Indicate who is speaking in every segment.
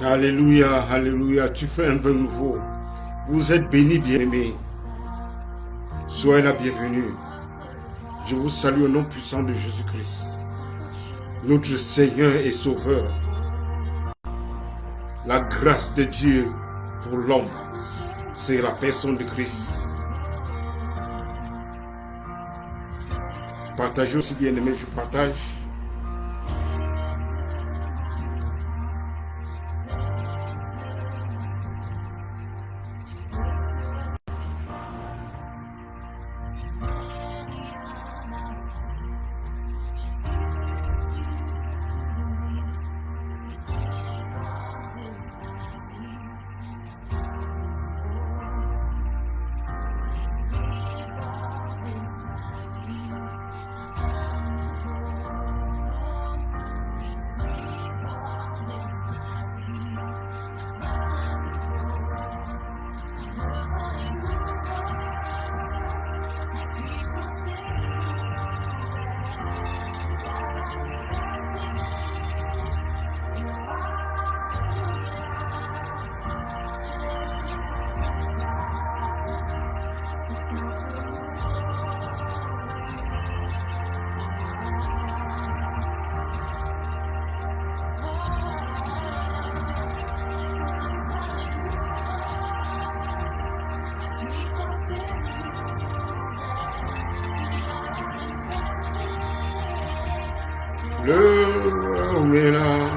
Speaker 1: Alléluia, alléluia. Tu fais un vin nouveau. Vous êtes bénis, bien-aimés. Soyez la bienvenue. Je vous salue au nom puissant de Jésus-Christ, notre Seigneur et Sauveur. La grâce de Dieu pour l'homme, c'est la personne de Christ. Partagez aussi, bien-aimés, je partage. Le est là.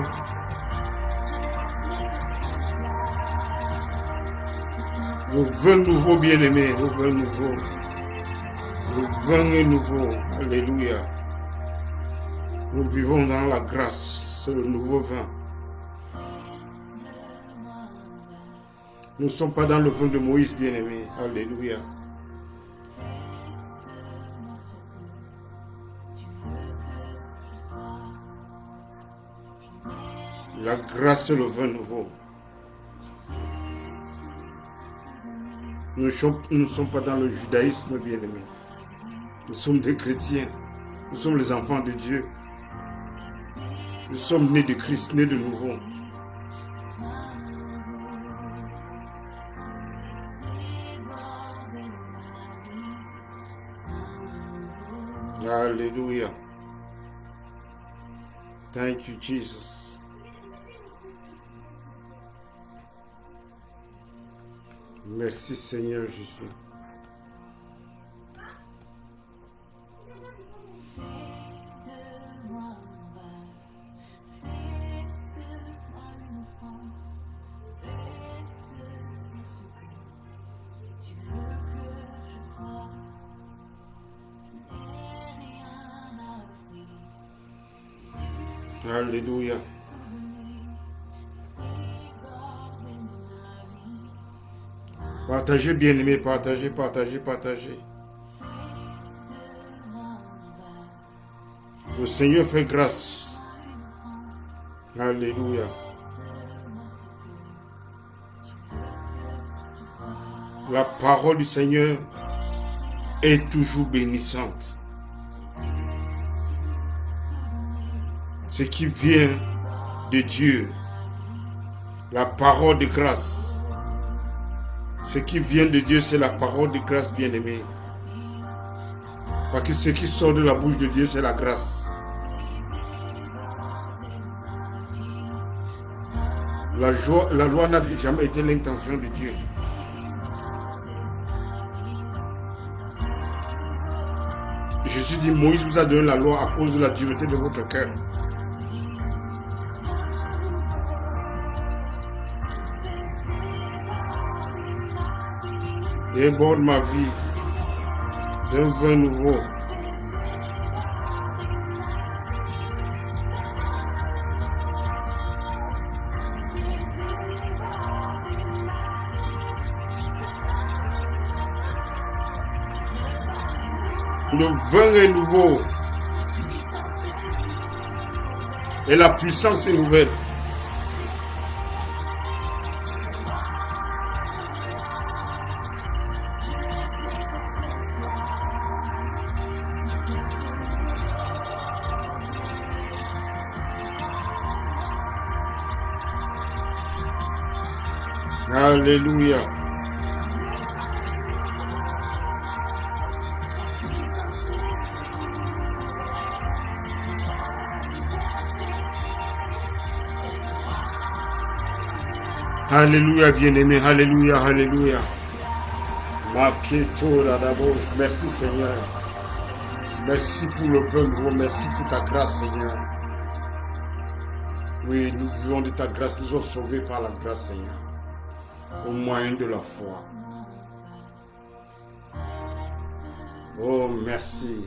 Speaker 1: Le vin nouveau, bien-aimé, le vin nouveau. Le vin est nouveau. Alléluia. Nous vivons dans la grâce, c'est le nouveau vin. Nous ne sommes pas dans le vin de Moïse, bien-aimé. Alléluia. La grâce, c'est le vin nouveau. Nous ne sommes pas dans le judaïsme, bien-aimé. Nous sommes des chrétiens. Nous sommes les enfants de Dieu. Nous sommes nés de Christ, nés de nouveau. Alléluia. Thank you, Jesus. Merci Seigneur Jésus. Alléluia. Partagez, bien-aimés, partagez, partagez, partagez. Le Seigneur fait grâce. Alléluia. La parole du Seigneur est toujours bénissante. Ce qui vient de Dieu, la parole de grâce. Ce qui vient de Dieu, c'est la parole de grâce, bien-aimée. Parce que ce qui sort de la bouche de Dieu, c'est la grâce. La loi n'a jamais été l'intention de Dieu. Jésus dit, Moïse vous a donné la loi à cause de la dureté de votre cœur. Déborde ma vie d'un vin nouveau. Le vin est nouveau. Et la puissance est nouvelle. Alléluia. Alléluia, bien-aimé. Alléluia, alléluia. Merci Seigneur. Merci pour le vin nouveau. Merci pour ta grâce, Seigneur. Oui, nous vivons de ta grâce. Nous sommes sauvés par la grâce, Seigneur. Au moyen de la foi. Oh, merci.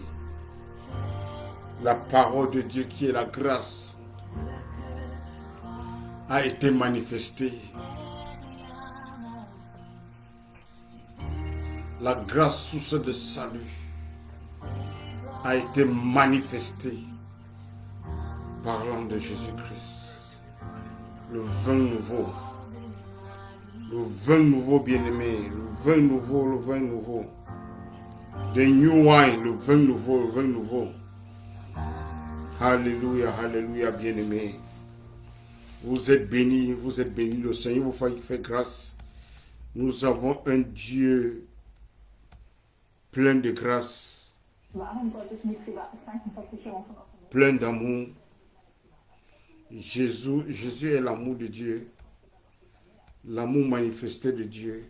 Speaker 1: La parole de Dieu qui est la grâce a été manifestée. La grâce source de salut a été manifestée parlant de Jésus-Christ. Le vin nouveau. Le vin nouveau bien-aimé. Le vin nouveau, le vin nouveau. The new wine, le vin nouveau, le vin nouveau. Alléluia, alléluia, bien-aimé. Vous êtes bénis, le Seigneur vous fait grâce. Nous avons un Dieu plein de grâce, plein d'amour. Jésus est l'amour de Dieu, l'amour manifesté de Dieu,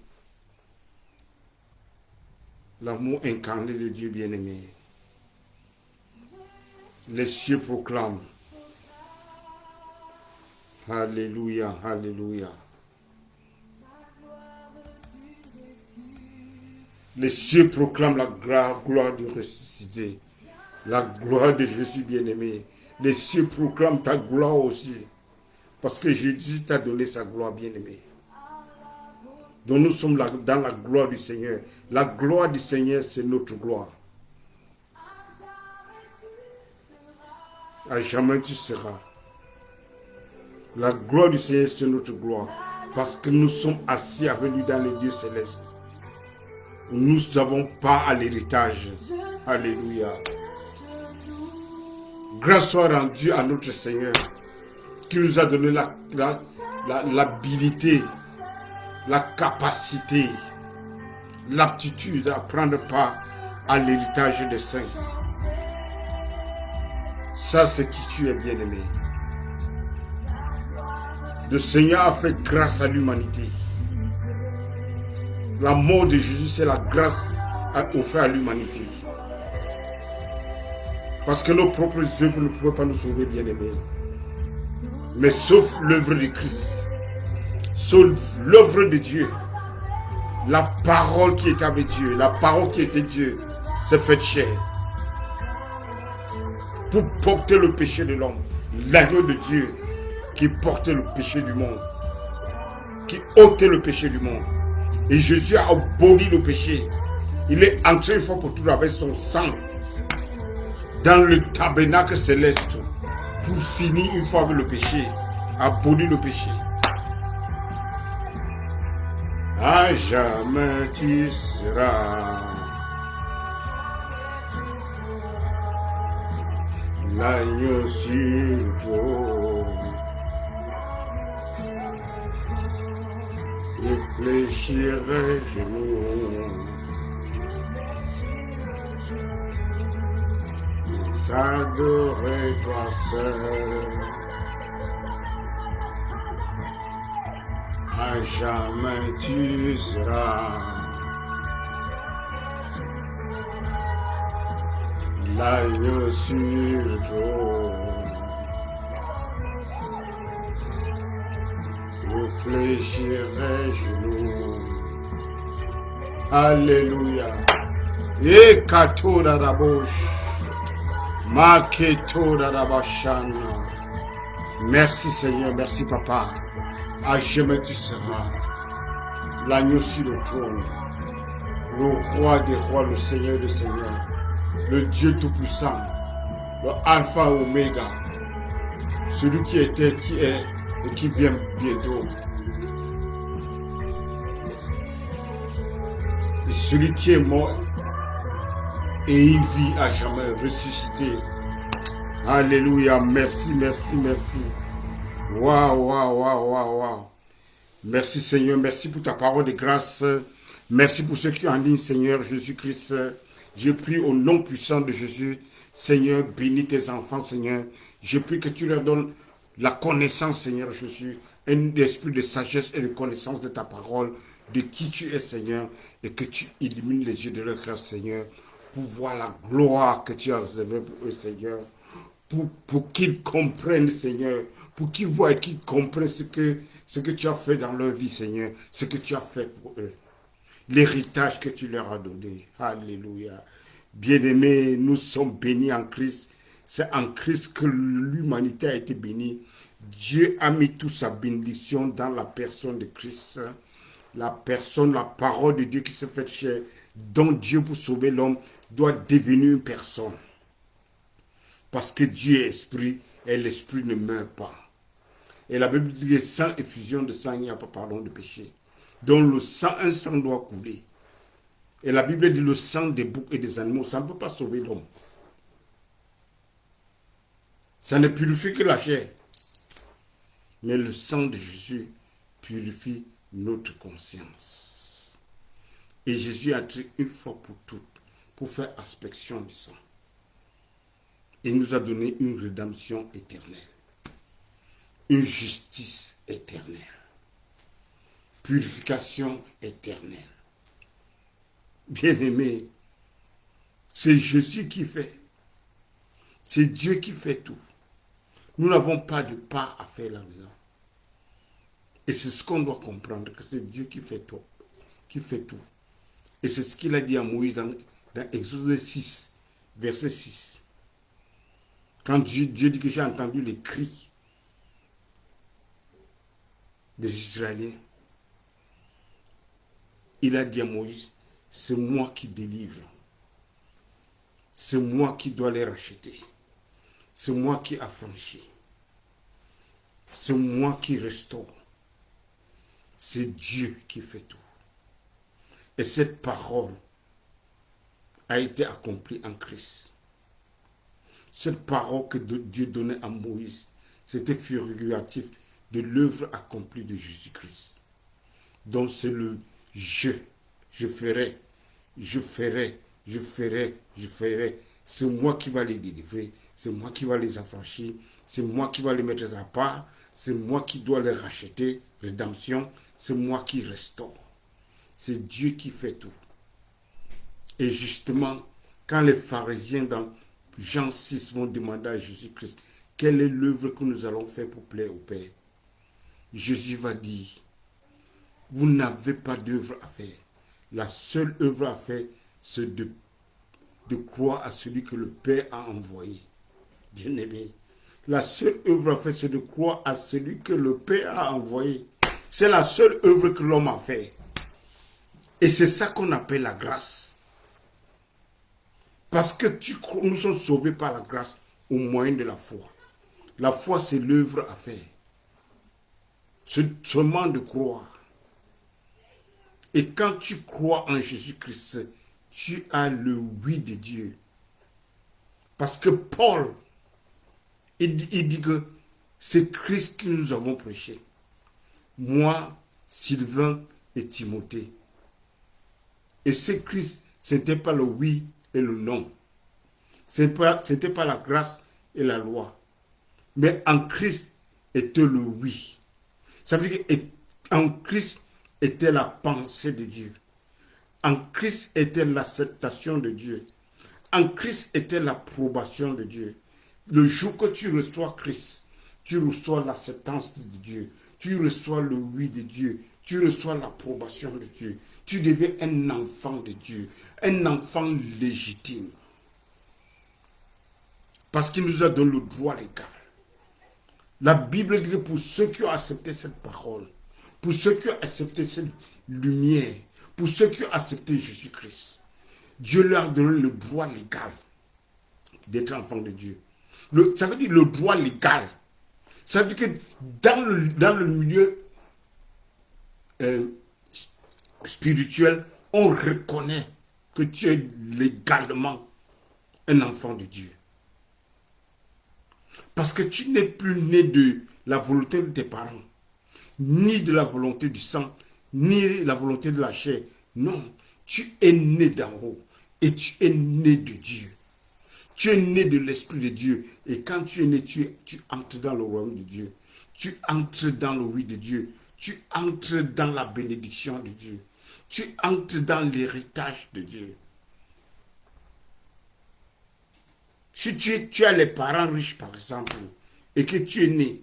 Speaker 1: l'amour incarné de Dieu bien-aimé. Les cieux proclament. Alléluia, alléluia. Les cieux proclament la gloire du ressuscité, la gloire de Jésus bien-aimé. Les cieux proclament ta gloire aussi, parce que Jésus t'a donné sa gloire bien-aimé. Donc nous sommes dans la gloire du Seigneur. La gloire du Seigneur, c'est notre gloire. À jamais tu seras. La gloire du Seigneur, c'est notre gloire, parce que nous sommes assis avec lui dans les lieux célestes. Nous n'avons pas à l'héritage. Alléluia. Grâce soit rendue à notre Seigneur qui nous a donné l'habilité, la capacité, l'aptitude à prendre part à l'héritage des saints. Ça, c'est qui tu es, bien-aimé. Le Seigneur a fait grâce à l'humanité. La mort de Jésus, c'est la grâce offerte à l'humanité. Parce que nos propres œuvres ne pouvaient pas nous sauver, bien-aimés. Mais sauf l'œuvre de Christ, sauf l'œuvre de Dieu, la parole qui est avec Dieu, la parole qui était Dieu, s'est faite chair. Pour porter le péché de l'homme, l'agneau de Dieu qui portait le péché du monde, qui ôtait le péché du monde. Et Jésus a aboli le péché. Il est entré une fois pour toutes avec son sang dans le tabernacle céleste pour finir une fois avec le péché, abolir le péché. À jamais tu seras l'agneau sur le trône. Je fléchirai genoux, t'adorer toi seul, à jamais tu seras l'agneau sur le trône. Je fléchirai genoux. Alléluia. Et katora rabosh. Maketora rabashana. Merci Seigneur, merci Papa. À jamais tu seras l'agneau sur le trône, le roi des rois, le Seigneur des seigneurs, le Dieu tout-puissant, le Alpha et Oméga, celui qui était, qui est et qui vient bientôt. Et celui qui est mort et il vit à jamais, ressuscité. Alléluia, merci, merci, merci. Waouh, waouh, waouh, waouh, waouh. Merci Seigneur, merci pour ta parole de grâce. Merci pour ceux qui sont en ligne, Seigneur Jésus-Christ. Je prie au nom puissant de Jésus. Seigneur, bénis tes enfants, Seigneur. Je prie que tu leur donnes la connaissance, Seigneur Jésus, un esprit de sagesse et de connaissance de ta parole, de qui tu es, Seigneur, et que tu illumines les yeux de leur cœur, Seigneur, pour voir la gloire que tu as réservée pour eux, Seigneur, pour qu'ils comprennent, Seigneur, pour qu'ils voient et qu'ils comprennent ce que tu as fait dans leur vie, Seigneur, ce que tu as fait pour eux, l'héritage que tu leur as donné. Alléluia. Bien-aimés, nous sommes bénis en Christ. C'est en Christ que l'humanité a été bénie. Dieu a mis toute sa bénédiction dans la personne de Christ. La personne, la parole de Dieu qui s'est faite chair, dont Dieu pour sauver l'homme doit devenir une personne. Parce que Dieu est esprit et l'esprit ne meurt pas. Et la Bible dit que sans effusion de sang, il n'y a pas pardon de péché. Donc le sang, un sang doit couler. Et la Bible dit le sang des boucs et des animaux, ça ne peut pas sauver l'homme. Ça ne purifie que la chair. Mais le sang de Jésus purifie notre conscience. Et Jésus a entré une fois pour toutes pour faire inspection du sang. Et nous a donné une rédemption éternelle. Une justice éternelle. Purification éternelle. Bien-aimé, c'est Jésus qui fait. C'est Dieu qui fait tout. Nous n'avons pas de part à faire là-dedans. Et c'est ce qu'on doit comprendre, que c'est Dieu qui fait tout. Qui fait tout. Et c'est ce qu'il a dit à Moïse dans Exode 6, verset 6. Quand Dieu dit que j'ai entendu les cris des Israéliens, il a dit à Moïse, c'est moi qui délivre. C'est moi qui dois les racheter. C'est moi qui affranchis. C'est moi qui restaure. C'est Dieu qui fait tout. Et cette parole a été accomplie en Christ. Cette parole que Dieu donnait à Moïse, c'était figuratif de l'œuvre accomplie de Jésus-Christ. Donc c'est le je ferai, je ferai, je ferai, je ferai. C'est moi qui va les délivrer, c'est moi qui va les affranchir, c'est moi qui va les mettre à part, c'est moi qui dois les racheter, rédemption, c'est moi qui restaure. C'est Dieu qui fait tout. Et justement, quand les pharisiens dans Jean 6 vont demander à Jésus-Christ, quelle est l'œuvre que nous allons faire pour plaire au Père? Jésus va dire, vous n'avez pas d'œuvre à faire. La seule œuvre à faire, c'est de croire à celui que le Père a envoyé. Bien-aimé. La seule œuvre à faire, c'est de croire à celui que le Père a envoyé. C'est la seule œuvre que l'homme a fait. Et c'est ça qu'on appelle la grâce. Parce que nous sommes sauvés par la grâce au moyen de la foi. La foi, c'est l'œuvre à faire. C'est seulement de croire. Et quand tu crois en Jésus-Christ, tu as le oui de Dieu. Parce que Paul, il dit que c'est Christ que nous avons prêché. Moi, Sylvain et Timothée. Et c'est Christ, ce n'était pas le oui et le non. Ce n'était pas la grâce et la loi. Mais en Christ était le oui. Ça veut dire qu'en Christ était la pensée de Dieu. En Christ était l'acceptation de Dieu. En Christ était l'approbation de Dieu. Le jour que tu reçois Christ, tu reçois l'acceptance de Dieu. Tu reçois le oui de Dieu. Tu reçois l'approbation de Dieu. Tu deviens un enfant de Dieu. Un enfant légitime. Parce qu'il nous a donné le droit légal. La Bible dit que pour ceux qui ont accepté cette parole, pour ceux qui ont accepté cette lumière, pour ceux qui ont accepté Jésus-Christ, Dieu leur a donné le droit légal d'être enfants de Dieu. Ça veut dire le droit légal. Ça veut dire que dans le milieu spirituel, on reconnaît que tu es légalement un enfant de Dieu. Parce que tu n'es plus né de la volonté de tes parents, ni de la volonté du sang, ni la volonté de la chair. Non, tu es né d'en haut et tu es né de Dieu. Tu es né de l'Esprit de Dieu. Et quand tu es né, tu entres dans le royaume de Dieu. Tu entres dans le oui de Dieu. Tu entres dans la bénédiction de Dieu. Tu entres dans l'héritage de Dieu. Si tu as les parents riches, par exemple, et que tu es né,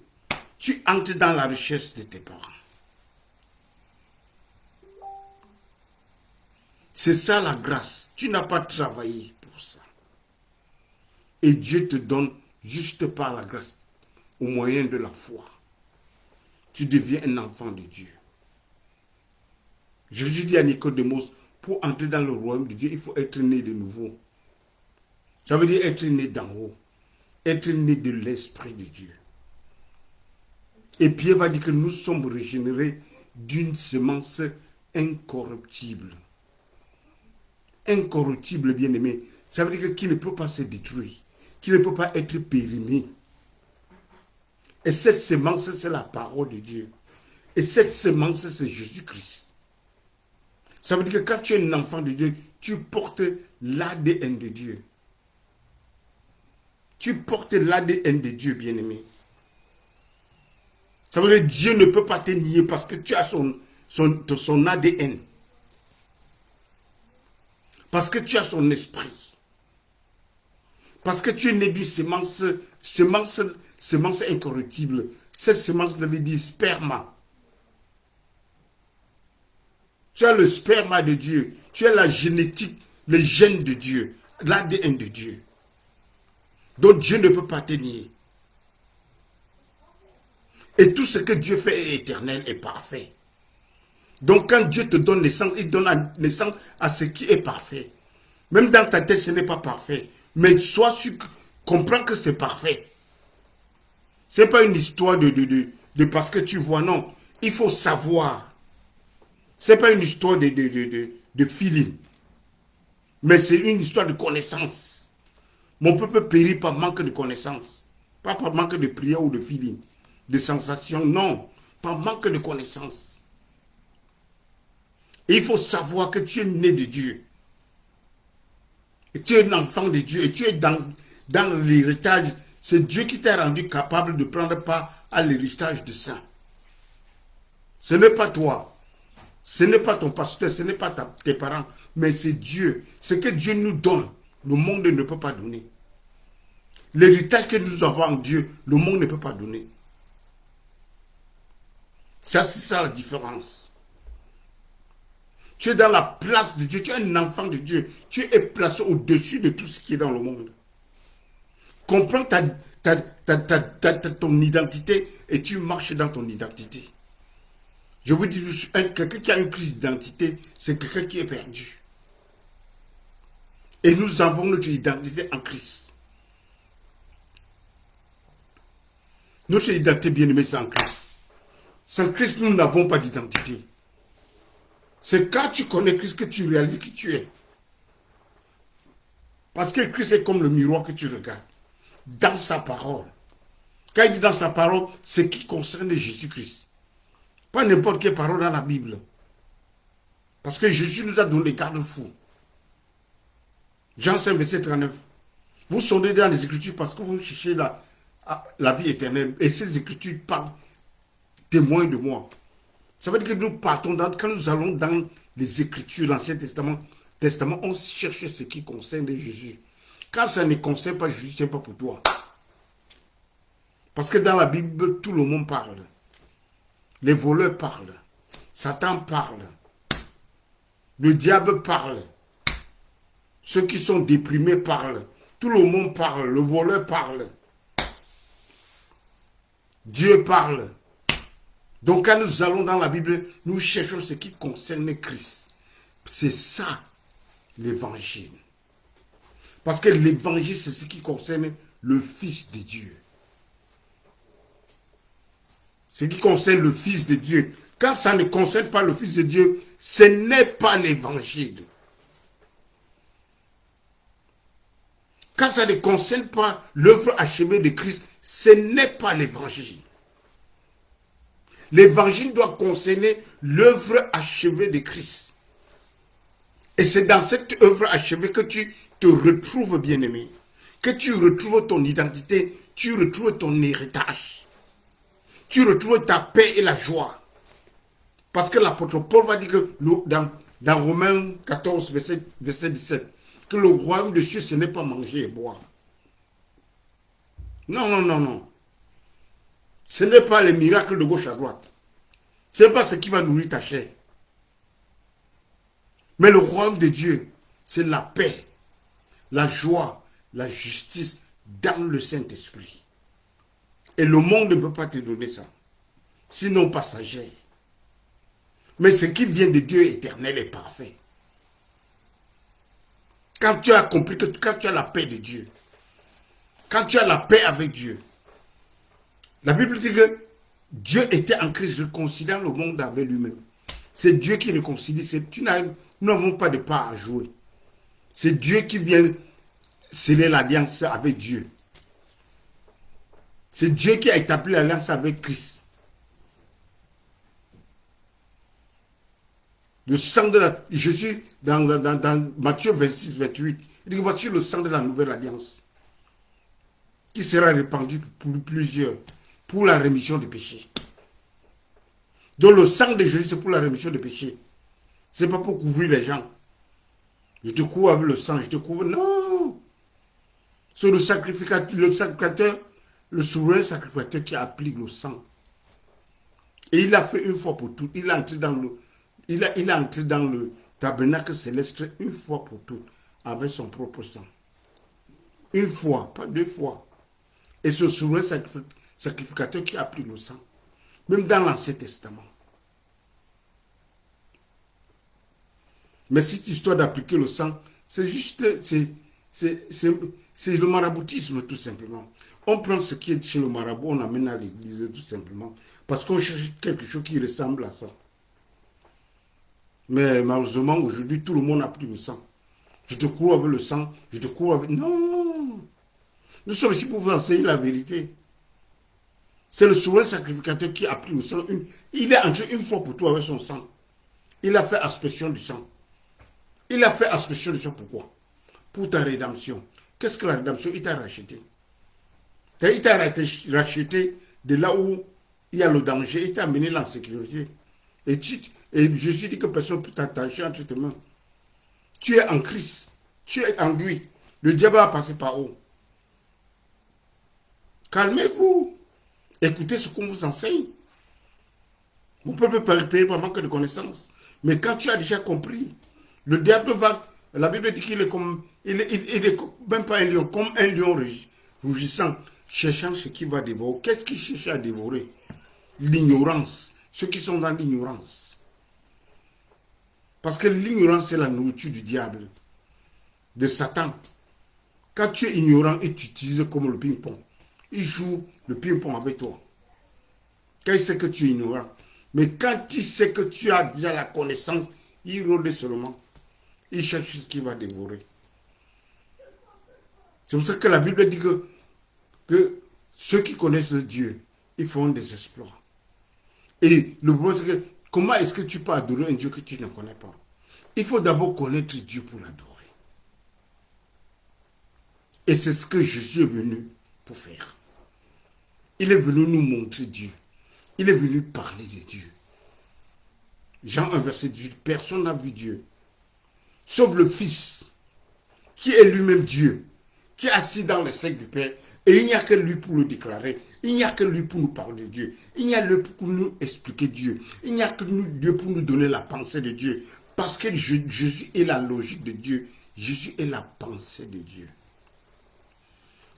Speaker 1: tu entres dans la richesse de tes parents. C'est ça la grâce. Tu n'as pas travaillé pour ça. Et Dieu te donne juste par la grâce, au moyen de la foi. Tu deviens un enfant de Dieu. Jésus dit à Nicodémos, pour entrer dans le royaume de Dieu, il faut être né de nouveau. Ça veut dire être né d'en haut. Être né de l'Esprit de Dieu. Et Pierre va dire que nous sommes régénérés d'une semence incorruptible. Incorruptible, bien-aimé. Ça veut dire que qui ne peut pas se détruire, qui ne peut pas être périmé. Et cette semence, c'est la parole de Dieu. Et cette semence, c'est Jésus-Christ. Ça veut dire que quand tu es un enfant de Dieu, tu portes l'ADN de Dieu. Tu portes l'ADN de Dieu, bien-aimé. Ça veut dire que Dieu ne peut pas te nier parce que tu as son ADN. Parce que tu as son esprit. Parce que tu es né d'une semence incorruptible. Cette semence veut dire sperma. Tu as le sperma de Dieu. Tu as la génétique, le gène de Dieu, l'ADN de Dieu. Donc Dieu ne peut pas te nier. Et tout ce que Dieu fait est éternel et parfait. Donc quand Dieu te donne naissance, il donne naissance à ce qui est parfait. Même dans ta tête, ce n'est pas parfait. Mais sois sûr, comprends que c'est parfait. Ce n'est pas une histoire de parce que tu vois, non. Il faut savoir. Ce n'est pas une histoire de feeling. Mais c'est une histoire de connaissance. Mon peuple périt par manque de connaissance. Pas par manque de prière ou de feeling. De sensation, non. Par manque de connaissance. Et il faut savoir que tu es né de Dieu. Et tu es un enfant de Dieu. Et tu es dans l'héritage. C'est Dieu qui t'a rendu capable de prendre part à l'héritage de ça. Ce n'est pas toi. Ce n'est pas ton pasteur. Ce n'est pas tes parents. Mais c'est Dieu. Ce que Dieu nous donne, le monde ne peut pas donner. L'héritage que nous avons en Dieu, le monde ne peut pas donner. Ça, c'est ça la différence. Tu es dans la place de Dieu. Tu es un enfant de Dieu. Tu es placé au-dessus de tout ce qui est dans le monde. Comprends ton identité et tu marches dans ton identité. Je vous dis, quelqu'un qui a une crise d'identité, c'est quelqu'un qui est perdu. Et nous avons notre identité en Christ. Notre identité bien-aimée, c'est en Christ. Sans Christ, nous n'avons pas d'identité. C'est quand tu connais Christ que tu réalises qui tu es. Parce que Christ est comme le miroir que tu regardes. Dans sa parole. Quand il dit dans sa parole, c'est qui concerne Jésus-Christ. Pas n'importe quelle parole dans la Bible. Parce que Jésus nous a donné des garde-fous. Jean 5, verset 39. Vous sondez dans les Écritures parce que vous cherchez la vie éternelle. Et ces Écritures parlent, témoignent de moi. Ça veut dire que nous partons quand nous allons dans les Écritures, l'Ancien Testament, on cherche ce qui concerne Jésus. Quand ça ne concerne pas Jésus, ce n'est pas pour toi. Parce que dans la Bible, tout le monde parle. Les voleurs parlent. Satan parle. Le diable parle. Ceux qui sont déprimés parlent. Tout le monde parle. Le voleur parle. Dieu parle. Donc quand nous allons dans la Bible, nous cherchons ce qui concerne Christ. C'est ça, l'évangile. Parce que l'évangile, c'est ce qui concerne le Fils de Dieu. Ce qui concerne le Fils de Dieu. Quand ça ne concerne pas le Fils de Dieu, ce n'est pas l'évangile. Quand ça ne concerne pas l'œuvre achevée de Christ, ce n'est pas l'évangile. L'évangile doit concerner l'œuvre achevée de Christ. Et c'est dans cette œuvre achevée que tu te retrouves, bien-aimé. Que tu retrouves ton identité, tu retrouves ton héritage. Tu retrouves ta paix et la joie. Parce que l'apôtre Paul va dire que dans Romains 14, verset 17, que le royaume des cieux, ce n'est pas manger et boire. Non, non, non, non. Ce n'est pas les miracles de gauche à droite. Ce n'est pas ce qui va nourrir ta chair. Mais le royaume de Dieu, c'est la paix, la joie, la justice dans le Saint-Esprit. Et le monde ne peut pas te donner ça. Sinon passager. Mais ce qui vient de Dieu éternel est parfait. Quand tu as compris que quand tu as la paix de Dieu, quand tu as la paix avec Dieu, la Bible dit que Dieu était en Christ réconciliant le monde avec lui-même. C'est Dieu qui réconcilie. Nous n'avons pas de part à jouer. C'est Dieu qui vient sceller l'alliance avec Dieu. C'est Dieu qui a établi l'alliance avec Christ. Le sang de la... Je suis dans Matthieu 26, 28. Il dit que voici le sang de la nouvelle alliance qui sera répandu pour plusieurs, pour la rémission des péchés. Donc le sang de Jésus, c'est pour la rémission des péchés. Ce n'est pas pour couvrir les gens. Je te couvre avec le sang, je te couvre... Non! C'est le sacrificateur, le souverain sacrificateur qui applique le sang. Et il l'a fait une fois pour toutes. Il est entré dans le tabernacle céleste une fois pour toutes, avec son propre sang. Une fois, pas deux fois. Et ce souverain sacrificateur qui applique le sang. Même dans l'Ancien Testament. Mais cette histoire d'appliquer le sang, c'est juste, c'est le maraboutisme tout simplement. On prend ce qui est chez le marabout, on l'amène à l'église tout simplement. Parce qu'on cherche quelque chose qui ressemble à ça. Mais malheureusement, aujourd'hui, tout le monde a pris le sang. Je te couvre avec le sang, je te couvre avec... Non! Nous sommes ici pour vous enseigner la vérité. C'est le souverain sacrificateur qui a pris le sang. Il est entré une fois pour tout avec son sang. Il a fait aspersion du sang. Il a fait aspersion du sang, pourquoi? Pour ta rédemption. Qu'est-ce que la rédemption? Il t'a racheté. Il t'a racheté de là où il y a le danger. Il t'a amené en sécurité. Et Jésus dit que personne ne peut t'attacher entre tes mains. Tu es en Christ. Tu es en lui. Le diable va passer par où? Calmez-vous. Écoutez ce qu'on vous enseigne. Vous pouvez périr par manque de connaissances. Mais quand tu as déjà compris, le diable va... La Bible dit qu'il est comme... Il est même pas un lion, comme un lion rougissant, cherchant ce qu'il va dévorer. Qu'est-ce qu'il cherche à dévorer? L'ignorance. Ceux qui sont dans l'ignorance. Parce que l'ignorance, c'est la nourriture du diable, de Satan. Quand tu es ignorant et tu utilises comme le ping-pong, il joue le ping-pong avec toi. Quand il sait que tu es ignorant. Mais quand tu sais que tu as déjà la connaissance, il rôde seulement. Il cherche ce qu'il va dévorer. C'est pour ça que la Bible dit que ceux qui connaissent le Dieu, ils font des exploits. Et le problème, c'est que comment est-ce que tu peux adorer un Dieu que tu ne connais pas? Il faut d'abord connaître Dieu pour l'adorer. Et c'est ce que Jésus est venu pour faire. Il est venu nous montrer Dieu. Il est venu parler de Dieu. Jean 1, verset 18. Personne n'a vu Dieu. Sauf le Fils, qui est lui-même Dieu, qui est assis dans le sein du Père. Et il n'y a que lui pour le déclarer. Il n'y a que lui pour nous parler de Dieu. Il n'y a que lui pour nous expliquer Dieu. Il n'y a que Dieu pour nous donner la pensée de Dieu. Parce que Jésus est la logique de Dieu. Jésus est la pensée de Dieu.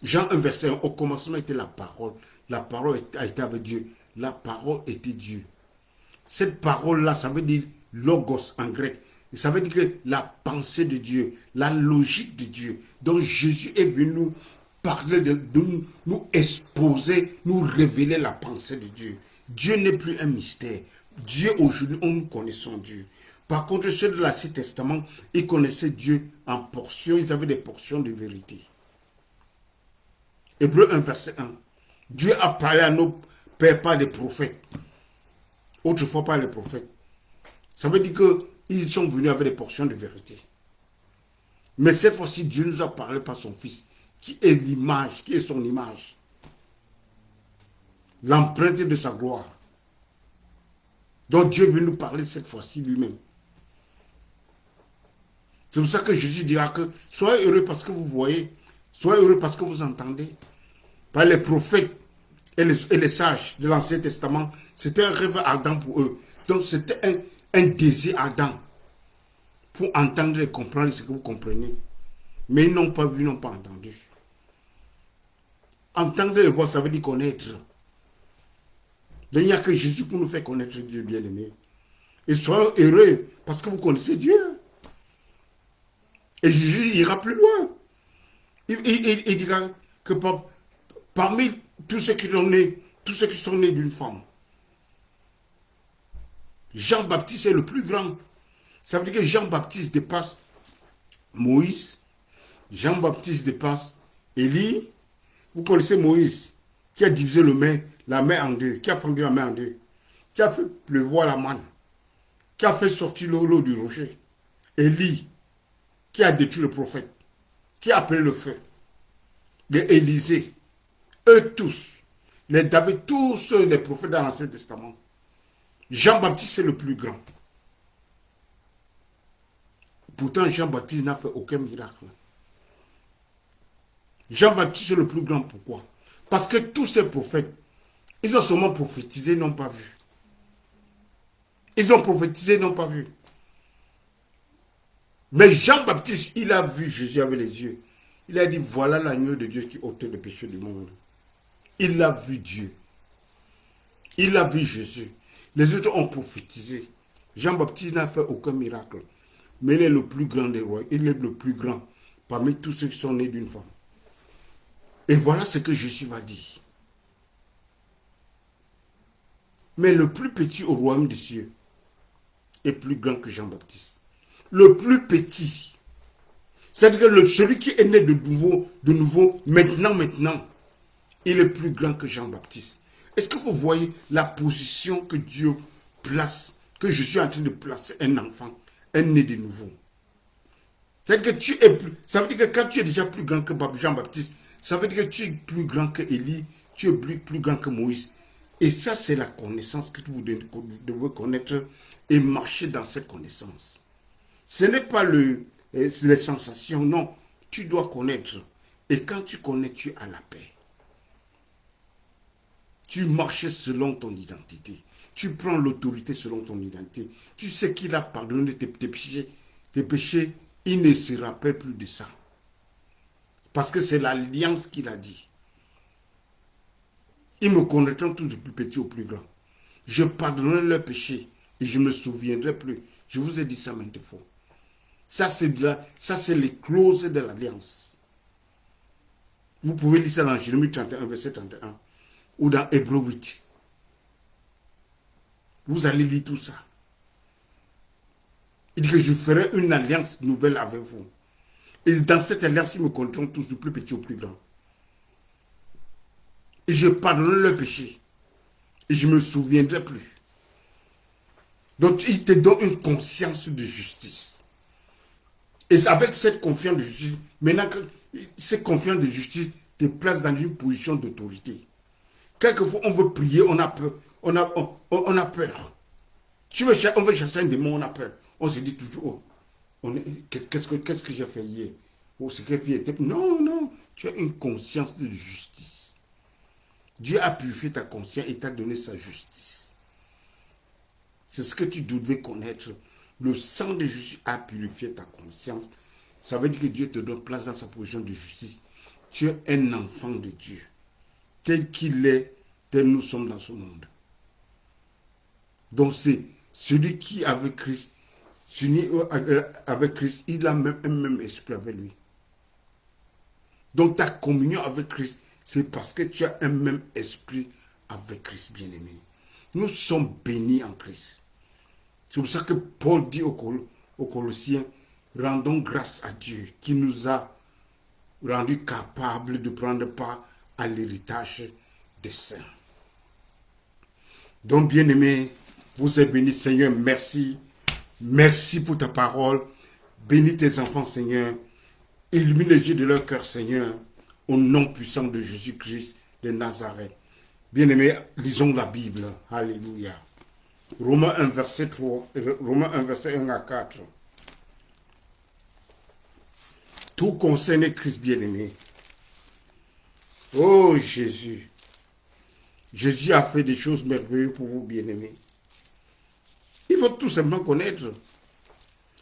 Speaker 1: Jean 1, verset 1. Au commencement était la parole. La parole a été avec Dieu. La parole était Dieu. Cette parole-là, ça veut dire logos en grec. Et ça veut dire que la pensée de Dieu, la logique de Dieu. Donc Jésus est venu nous parler nous exposer, nous révéler la pensée de Dieu. Dieu n'est plus un mystère. Dieu, aujourd'hui, nous connaissons Dieu. Par contre, ceux de l'Ancien Testament, ils connaissaient Dieu en portions. Ils avaient des portions de vérité. Hébreux 1, verset 1. Dieu a parlé à nos pères par des prophètes. autrefois par les prophètes. Ça veut dire qu'ils sont venus avec des portions de vérité. Mais cette fois-ci, Dieu nous a parlé par son Fils, qui est l'image, qui est son image. L'empreinte de sa gloire. Donc Dieu veut nous parler cette fois-ci lui-même. C'est pour ça que Jésus dira que soyez heureux parce que vous voyez, soyez heureux parce que vous entendez. Par les prophètes et les sages de l'Ancien Testament, c'était un rêve ardent pour eux. Donc c'était un désir ardent pour entendre et comprendre ce que vous comprenez. Mais ils n'ont pas vu, ils n'ont pas entendu. Entendre et voir, ça veut dire connaître. Donc il n'y a que Jésus pour nous faire connaître Dieu bien-aimé. Et soyez heureux parce que vous connaissez Dieu. Et Jésus ira plus loin. Il dira que parmi tous ceux qui sont nés d'une femme, Jean-Baptiste est le plus grand. Ça veut dire que Jean-Baptiste dépasse Moïse. Jean-Baptiste dépasse Élie. Vous connaissez Moïse, qui a divisé la mer en deux, qui a fendu la mer en deux, qui a fait pleuvoir la manne, qui a fait sortir l'eau du rocher. Élie, qui a détruit le prophète, qui a appelé le feu. Les Élysée, eux tous, les David, tous les prophètes dans l'Ancien Testament. Jean-Baptiste est le plus grand. Pourtant, Jean-Baptiste n'a fait aucun miracle. Jean-Baptiste est le plus grand. Pourquoi? Parce que tous ces prophètes, ils ont seulement prophétisé, n'ont pas vu. Ils ont prophétisé, n'ont pas vu. Mais Jean-Baptiste, il a vu Jésus avec les yeux. Il a dit, voilà l'agneau de Dieu qui ôte le péché du monde. Il a vu Dieu. Il a vu Jésus. Les autres ont prophétisé. Jean-Baptiste n'a fait aucun miracle. Mais il est le plus grand des rois. Il est le plus grand parmi tous ceux qui sont nés d'une femme. Et voilà ce que Jésus va dire. Mais le plus petit au royaume des cieux est plus grand que Jean-Baptiste. Le plus petit. C'est-à-dire que celui qui est né de nouveau, maintenant, il est plus grand que Jean-Baptiste. Est-ce que vous voyez la position que Dieu place, que je suis en train de placer un enfant, un né de nouveau? C'est-à-dire que ça veut dire que quand tu es déjà plus grand que Jean-Baptiste, ça veut dire que tu es plus grand que Élie, tu es plus grand que Moïse. Et ça, c'est la connaissance que vous devez connaître et marcher dans cette connaissance. Ce n'est pas les sensations, non. Tu dois connaître. Et quand tu connais, tu as la paix. Tu marches selon ton identité. Tu prends l'autorité selon ton identité. Tu sais qu'il a pardonné tes péchés. Tes péchés, il ne se rappelle plus de ça. Parce que c'est l'alliance qu'il a dit. Ils me connaîtront tous du plus petit au plus grand. Je pardonnerai leurs péchés et je ne me souviendrai plus. Je vous ai dit ça maintes fois. Ça, c'est les clauses de l'alliance. Vous pouvez lire ça dans Jérémie 31, verset 31. Ou dans Hébreux 8. Vous allez lire tout ça. Il dit que je ferai une alliance nouvelle avec vous. Et dans cette alliance, ils me connaîtront tous du plus petit au plus grand. Et je pardonnerai leurs péchés. Et je ne me souviendrai plus. Donc, il te donne une conscience de justice. Et avec cette confiance de justice, maintenant que cette confiance de justice te place dans une position d'autorité. Quelquefois, on veut prier, on a peur. On a peur. On veut chasser un démon, on a peur. On se dit toujours, qu'est-ce que j'ai fait hier? Oh, ce que j'ai fait était... Non, tu as une conscience de justice. Dieu a purifié ta conscience et t'a donné sa justice. C'est ce que tu devais connaître. Le sang de Jésus a purifié ta conscience. Ça veut dire que Dieu te donne place dans sa position de justice. Tu es un enfant de Dieu. Tel qu'il est, tel nous sommes dans ce monde. Donc c'est celui qui avec Christ, il a même un même esprit avec lui. Donc ta communion avec Christ, c'est parce que tu as un même esprit avec Christ, bien-aimé. Nous sommes bénis en Christ. C'est pour ça que Paul dit aux Colossiens, rendons grâce à Dieu qui nous a rendus capables de prendre part à l'héritage des saints. Donc, bien-aimés, Vous êtes bénis, Seigneur. Merci. Merci pour ta parole. Bénis tes enfants, Seigneur. Illumine les yeux de leur cœur, Seigneur. Au nom puissant de Jésus-Christ de Nazareth. Bien-aimés, lisons la Bible. Alléluia. Romains 1, verset 3, Romains 1, verset 1 à 4. Tout concerne Christ bien-aimé. Oh Jésus. Jésus a fait des choses merveilleuses pour vous, bien-aimés. Il faut tout simplement connaître.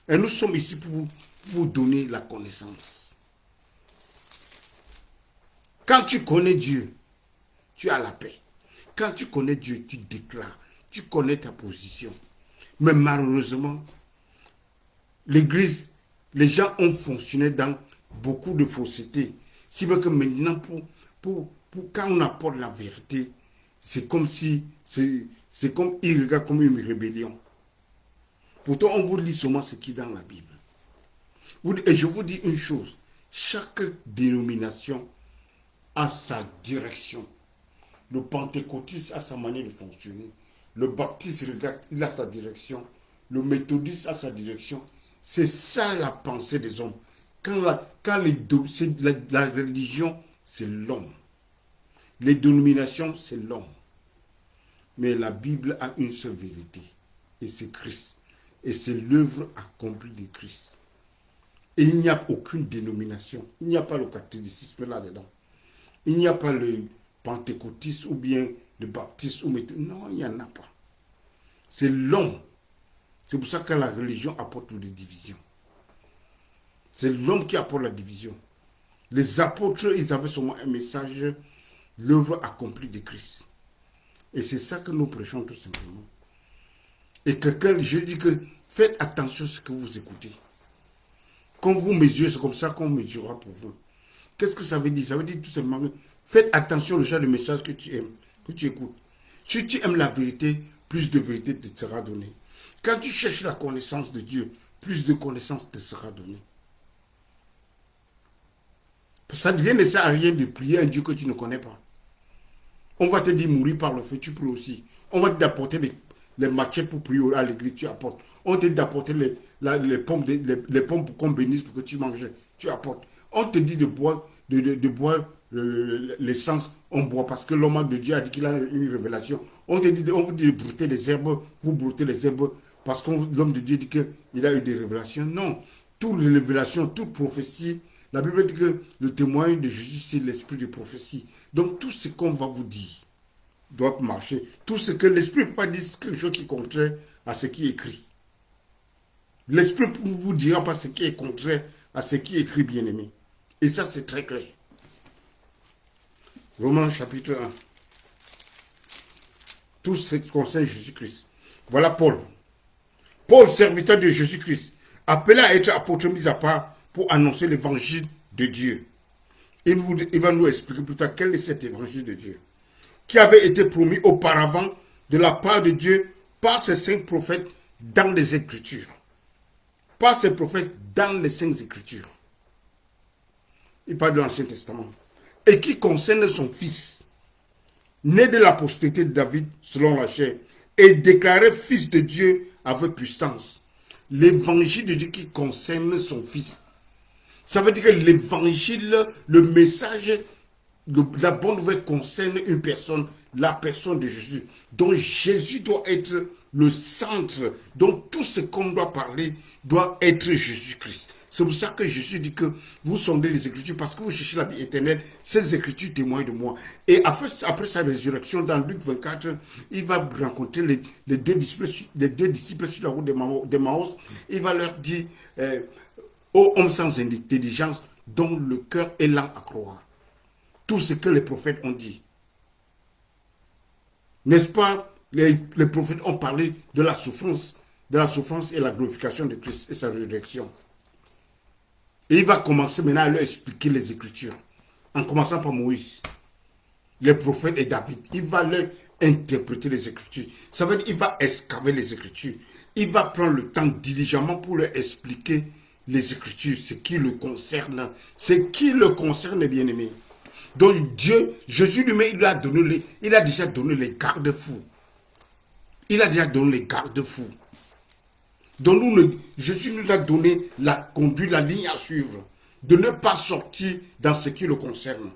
Speaker 1: Et nous sommes ici pour vous donner la connaissance. Quand tu connais Dieu, tu as la paix. Quand tu connais Dieu, tu déclares. Tu connais ta position. Mais malheureusement, l'Église, les gens ont fonctionné dans beaucoup de fausseté. Si bien que maintenant, quand on apporte la vérité, c'est comme si, c'est comme, il regarde comme une rébellion. Pourtant, on vous lit seulement ce qui est dans la Bible. Et je vous dis une chose, chaque dénomination a sa direction. Le pentecôtiste a sa manière de fonctionner. Le baptiste, regarde, il a sa direction. Le méthodiste a sa direction. C'est ça la pensée des hommes. La religion, c'est l'homme. Les dénominations, c'est l'homme. Mais la Bible a une seule vérité. Et c'est Christ. Et c'est l'œuvre accomplie de Christ. Et il n'y a aucune dénomination. Il n'y a pas le catholicisme là-dedans. Il n'y a pas le pentecôtiste ou bien le baptiste. Non, il n'y en a pas. C'est l'homme. C'est pour ça que la religion apporte des divisions. C'est l'homme qui apporte la division. Les apôtres, ils avaient seulement un message, l'œuvre accomplie de Christ. Et c'est ça que nous prêchons tout simplement. Et je dis que faites attention à ce que vous écoutez. Quand vous mesurez, c'est comme ça qu'on mesurera pour vous. Qu'est-ce que ça veut dire? Ça veut dire tout simplement, faites attention au genre de message que tu aimes, que tu écoutes. Si tu aimes la vérité, plus de vérité te sera donnée. Quand tu cherches la connaissance de Dieu, plus de connaissance te sera donnée. Ça ne sert à rien de prier un Dieu que tu ne connais pas. On va te dire mourir par le feu, tu pries aussi. On va t'apporter les machettes pour prier à l'église, tu apportes. On te dit d'apporter les pommes pour qu'on bénisse, pour que tu manges, tu apportes. On te dit de boire l'essence, on boit parce que l'homme de Dieu a dit qu'il a une révélation. On vous dit de brouter les herbes, vous broutez les herbes parce que l'homme de Dieu dit qu'il a eu des révélations. Non, toute révélation, toute prophétie, la Bible dit que le témoignage de Jésus, c'est l'esprit de prophétie. Donc tout ce qu'on va vous dire doit marcher. Tout ce que l'esprit ne peut pas dire quelque chose qui est contraire à ce qui est écrit. L'esprit ne vous dira pas ce qui est contraire à ce qui est écrit, bien-aimé. Et ça, c'est très clair. Romains chapitre 1. Tout ce qui concerne Jésus-Christ. Voilà Paul. Paul, serviteur de Jésus-Christ, appelé à être apôtre mis à part pour annoncer l'évangile de Dieu. Il va nous expliquer plus tard quel est cet évangile de Dieu, qui avait été promis auparavant de la part de Dieu par ses saints prophètes dans les Écritures. Par ses prophètes dans les saintes Écritures. Il parle de l'Ancien Testament. Et qui concerne son fils, né de la postérité de David selon la chair, et déclaré fils de Dieu avec puissance. L'évangile de Dieu qui concerne son fils. Ça veut dire que l'évangile, le message, la bonne nouvelle concerne une personne, la personne de Jésus. Donc Jésus doit être le centre. Donc tout ce qu'on doit parler doit être Jésus-Christ. C'est pour ça que Jésus dit que vous sondez les Écritures parce que vous cherchez la vie éternelle. Ces Écritures témoignent de moi. Et après sa résurrection, dans Luc 24, il va rencontrer les deux disciples sur la route d'Emmaüs. Il va leur dire, ô homme sans intelligence, dont le cœur est lent à croire. Tout ce que les prophètes ont dit. N'est-ce pas? Les prophètes ont parlé de la souffrance et la glorification de Christ et sa résurrection. Et il va commencer maintenant à leur expliquer les Écritures, en commençant par Moïse, les prophètes et David. Il va leur interpréter les Écritures. Ça veut dire qu'il va excaver les Écritures. Il va prendre le temps diligemment pour leur expliquer les Écritures, ce qui le concerne. Ce qui le concerne, bien-aimé. Donc Dieu, Jésus lui-même, il a déjà donné les garde-fous. Il a déjà donné les garde-fous. Donc Jésus nous a donné la conduite, la ligne à suivre. De ne pas sortir dans ce qui le concerne.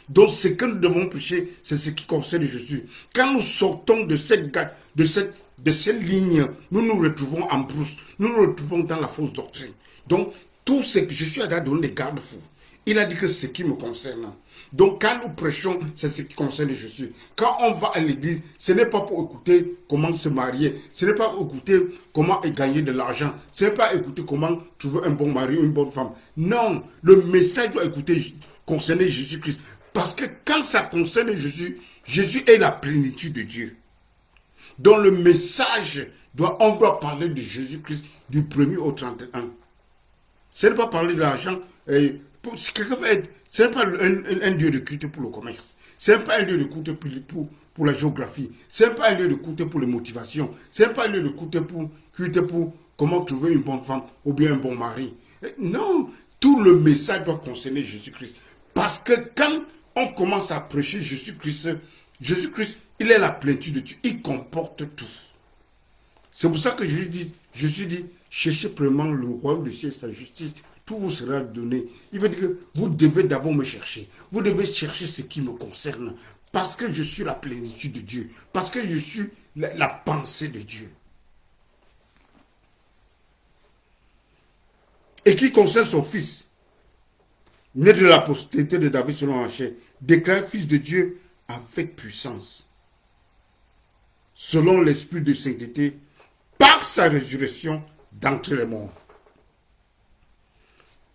Speaker 1: Donc ce que nous devons prêcher, c'est ce qui concerne Jésus. Quand nous sortons de cette ligne, nous nous retrouvons en brousse. Nous nous retrouvons dans la fausse doctrine. Donc tout ce que Jésus a donné des garde-fous. Il a dit que c'est ce qui me concerne. Donc quand nous prêchons, c'est ce qui concerne Jésus. Quand on va à l'église, ce n'est pas pour écouter comment se marier. Ce n'est pas pour écouter comment gagner de l'argent. Ce n'est pas écouter comment trouver un bon mari ou une bonne femme. Non, le message doit concerner Jésus-Christ. Parce que quand ça concerne Jésus, Jésus est la plénitude de Dieu. Donc le message, on doit parler de Jésus-Christ du 1er au 31. Ce n'est pas parler de l'argent. Ce n'est pas un lieu de culte pour le commerce. Ce n'est pas un lieu de culte pour la géographie. Ce n'est pas un lieu de culte pour les motivations. Ce n'est pas un lieu de culte pour comment trouver une bonne femme ou bien un bon mari. Non, tout le message doit concerner Jésus-Christ. Parce que quand on commence à prêcher Jésus-Christ, il est la plénitude de Dieu. Il comporte tout. C'est pour ça que Jésus dit, cherchez premièrement le royaume de Dieu et sa justice. Tout vous sera donné. Il veut dire que vous devez d'abord me chercher. Vous devez chercher ce qui me concerne. Parce que je suis la plénitude de Dieu. Parce que je suis la pensée de Dieu. Et qui concerne son fils, né de la postérité de David selon la chair, déclaré fils de Dieu avec puissance, selon l'esprit de sainteté, par sa résurrection d'entre les morts.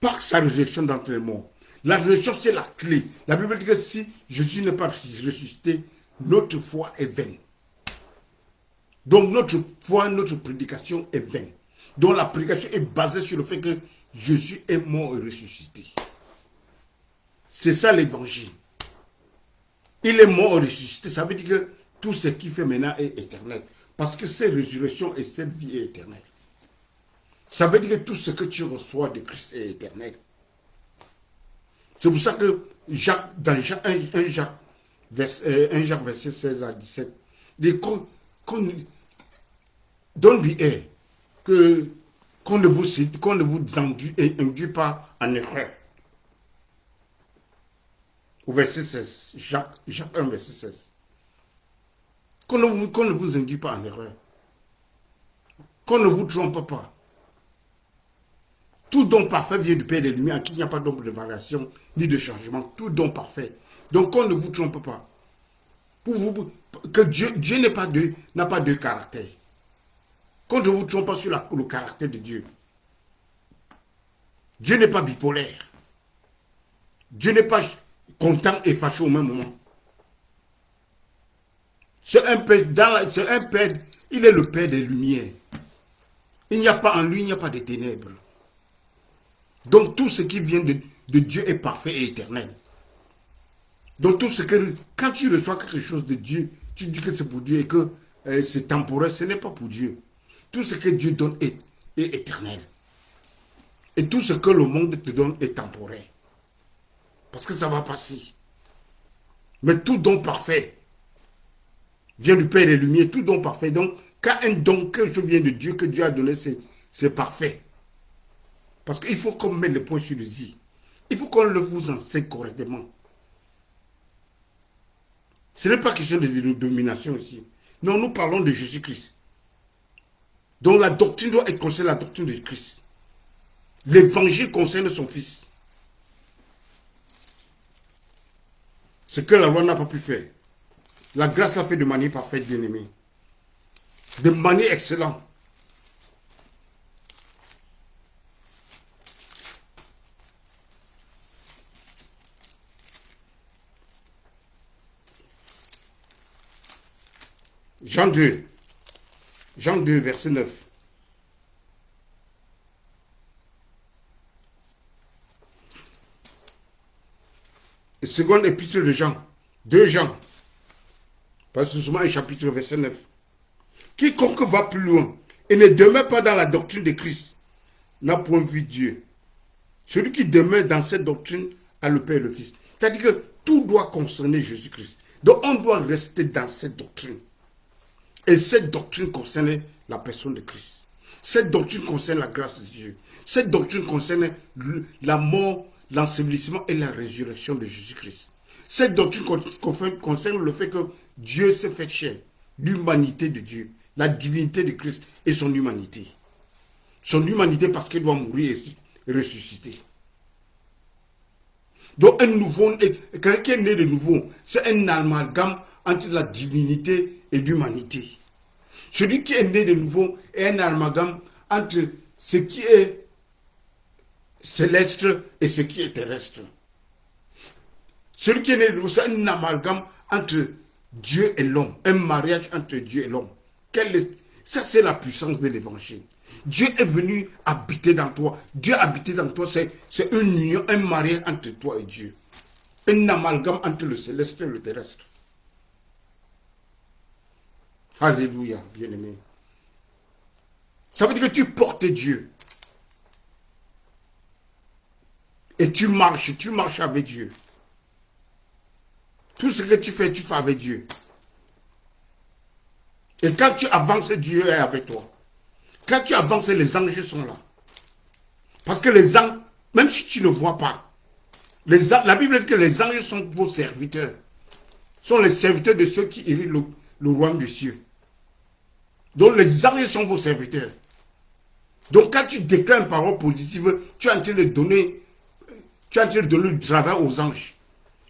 Speaker 1: Par sa résurrection d'entre les morts. La résurrection, c'est la clé. La Bible dit que si Jésus n'est pas ressuscité, notre foi est vaine. Donc notre foi, notre prédication est vaine. Donc la prédication est basée sur le fait que Jésus est mort et ressuscité. C'est ça l'évangile. Il est mort et ressuscité. Ça veut dire que tout ce qu'il fait maintenant est éternel. Parce que cette résurrection et cette vie est éternelle. Ça veut dire que tout ce que tu reçois de Christ est éternel. C'est pour ça que dans Jacques, 1 Jacques, verset 16 à 17, don't be air, qu'on ne vous induit pas en erreur. Au verset 16, Jacques 1, verset 16. Qu'on ne vous induit pas en erreur. Qu'on ne vous trompe pas. Tout don parfait vient du Père des Lumières, à qui il n'y a pas d'ombre de variation ni de changement. Tout don parfait. Donc qu'on ne vous trompe pas. Que Dieu n'a pas de caractère. Qu'on ne vous trompe pas sur le caractère de Dieu. Dieu n'est pas bipolaire. Dieu n'est pas content et fâché au même moment. C'est un père, il est le Père des Lumières. Il n'y a pas en lui, il n'y a pas de ténèbres. Donc tout ce qui vient de Dieu est parfait et éternel. Donc tout ce que, quand tu reçois quelque chose de Dieu, tu dis que c'est pour Dieu et que c'est temporaire, ce n'est pas pour Dieu. Tout ce que Dieu donne est éternel. Et tout ce que le monde te donne est temporaire. Parce que ça va passer. Mais tout don parfait vient du Père des Lumières, tout don parfait. Donc, quand un don que je viens de Dieu, que Dieu a donné, c'est parfait. Parce qu'il faut qu'on mette le point sur le i. Il faut qu'on vous enseigne correctement. Ce n'est pas question de domination ici. Non, nous parlons de Jésus-Christ. Donc la doctrine doit être concernée la doctrine de Christ. L'évangile concerne son fils. Ce que la loi n'a pas pu faire. La grâce l'a fait de manière parfaite, bien-aimé. De manière excellente. Jean 2, verset 9. Seconde épître de Jean, 2 Jean, pas seulement un chapitre, verset 9. Quiconque va plus loin et ne demeure pas dans la doctrine de Christ n'a point vu Dieu. Celui qui demeure dans cette doctrine a le Père et le Fils. C'est-à-dire que tout doit concerner Jésus-Christ. Donc on doit rester dans cette doctrine. Et cette doctrine concerne la personne de Christ. Cette doctrine concerne la grâce de Dieu. Cette doctrine concerne la mort, l'ensevelissement et la résurrection de Jésus-Christ. Cette doctrine concerne le fait que Dieu s'est fait chair, l'humanité de Dieu, la divinité de Christ et son humanité. Son humanité parce qu'il doit mourir et ressusciter. Donc un nouveau, quelqu'un qui est né de nouveau, c'est un amalgame entre la divinité et l'humanité. Celui qui est né de nouveau est un amalgame entre ce qui est céleste et ce qui est terrestre. Celui qui est né de nouveau, c'est un amalgame entre Dieu et l'homme, un mariage entre Dieu et l'homme. Ça, c'est la puissance de l'évangile. Dieu est venu habiter dans toi. Dieu habiter dans toi, c'est une union, un mariage entre toi et Dieu. Un amalgame entre le céleste et le terrestre. Alléluia, bien-aimé. Ça veut dire que tu portes Dieu. Et tu marches avec Dieu. Tout ce que tu fais avec Dieu. Et quand tu avances, Dieu est avec toi. Quand tu avances, les anges sont là. Parce que les anges, même si tu ne vois pas, la Bible dit que les anges sont vos serviteurs. Sont les serviteurs de ceux qui héritent le royaume des cieux. Donc les anges sont vos serviteurs. Donc quand tu déclares une parole positive, tu es en train de donner du travail aux anges.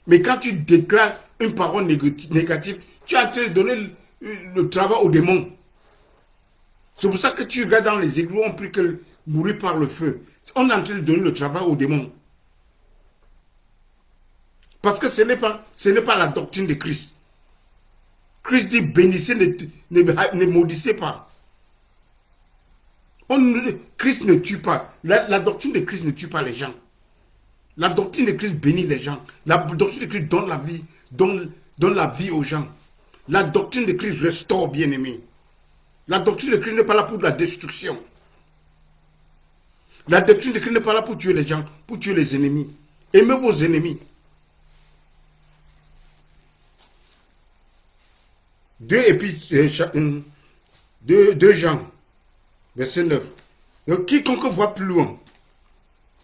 Speaker 1: Mais quand tu déclares une parole négative, tu es en train de donner le travail aux démons. C'est pour ça que tu regardes dans les égouts, on prie que mourir par le feu. On est en train de donner le travail aux démons. Parce que ce n'est pas la doctrine de Christ. Christ dit bénissez, ne maudissez pas. Christ ne tue pas. La doctrine de Christ ne tue pas les gens. La doctrine de Christ bénit les gens. La doctrine de Christ donne la vie, donne la vie aux gens. La doctrine de Christ restaure, bien-aimé. La doctrine de Christ n'est pas là pour la destruction. La doctrine de Christ n'est pas là pour tuer les gens, pour tuer les ennemis. Aimez vos ennemis. 2 Jean, verset 9. Donc, quiconque voit plus loin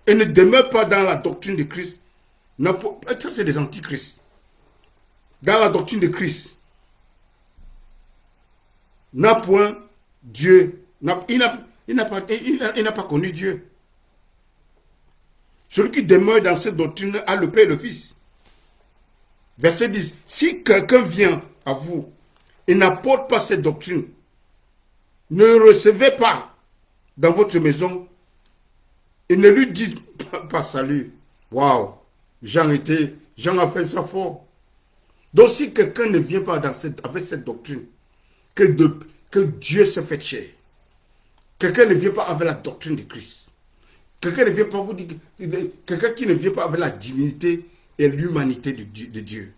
Speaker 1: et ne demeure pas dans la doctrine de Christ, ça c'est des antichrists. Dans la doctrine de Christ, n'a point Dieu, il n'a pas connu Dieu. Celui qui demeure dans cette doctrine a le Père et le Fils. Verset 10. Si quelqu'un vient à vous et n'apporte pas cette doctrine, ne le recevez pas dans votre maison et ne lui dites pas salut. Waouh! Jean a fait ça fort. Donc si quelqu'un ne vient pas avec cette doctrine, que Dieu s'est fait chair, quelqu'un ne vient pas avec la doctrine de Christ, quelqu'un ne vient pas vous dire, quelqu'un qui ne vient pas avec la divinité et l'humanité de Dieu.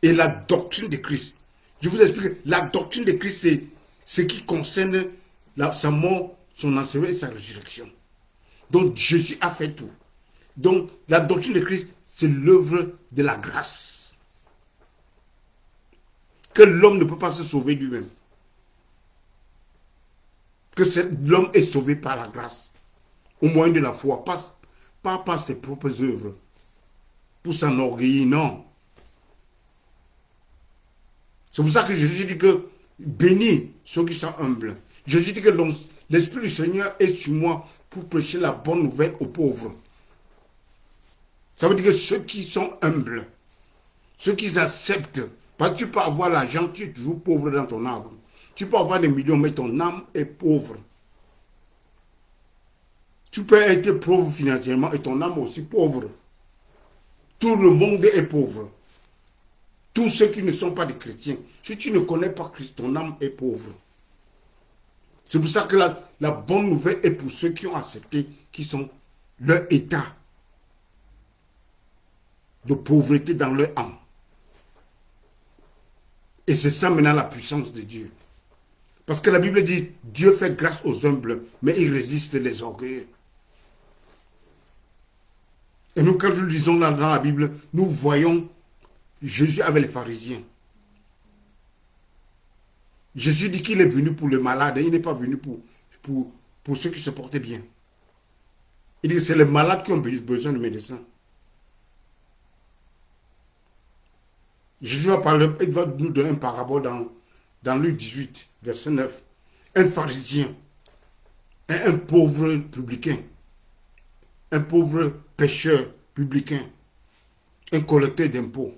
Speaker 1: Et la doctrine de Christ. Je vous explique, la doctrine de Christ, c'est ce qui concerne sa mort, son enseignement et sa résurrection. Donc Jésus a fait tout. Donc la doctrine de Christ, c'est l'œuvre de la grâce. Que l'homme ne peut pas se sauver lui-même. Que l'homme est sauvé par la grâce. Au moyen de la foi. Pas par ses propres œuvres. Pour s'enorgueillir, non. C'est pour ça que Jésus dit que bénis ceux qui sont humbles. Jésus dit que l'Esprit du Seigneur est sur moi pour prêcher la bonne nouvelle aux pauvres. Ça veut dire que ceux qui sont humbles, ceux qui acceptent, parce que tu peux avoir l'argent, tu es toujours pauvre dans ton âme. Tu peux avoir des millions, mais ton âme est pauvre. Tu peux être pauvre financièrement et ton âme aussi pauvre. Tout le monde est pauvre. Tous ceux qui ne sont pas des chrétiens. Si tu ne connais pas Christ, ton âme est pauvre. C'est pour ça que la bonne nouvelle est pour ceux qui ont accepté, qui sont leur état de pauvreté dans leur âme. Et c'est ça maintenant la puissance de Dieu. Parce que la Bible dit, Dieu fait grâce aux humbles, mais il résiste les orgueilleux. Et nous, quand nous lisons dans la Bible, nous voyons Jésus avec les pharisiens. Jésus dit qu'il est venu pour le malade, il n'est pas venu pour ceux qui se portaient bien. Il dit que c'est les malades qui ont besoin de médecins. Jésus il va nous donner une parabole dans Luc 18, verset 9. Un pharisien et un pauvre publicain, un pauvre pécheur publicain, un collecteur d'impôts.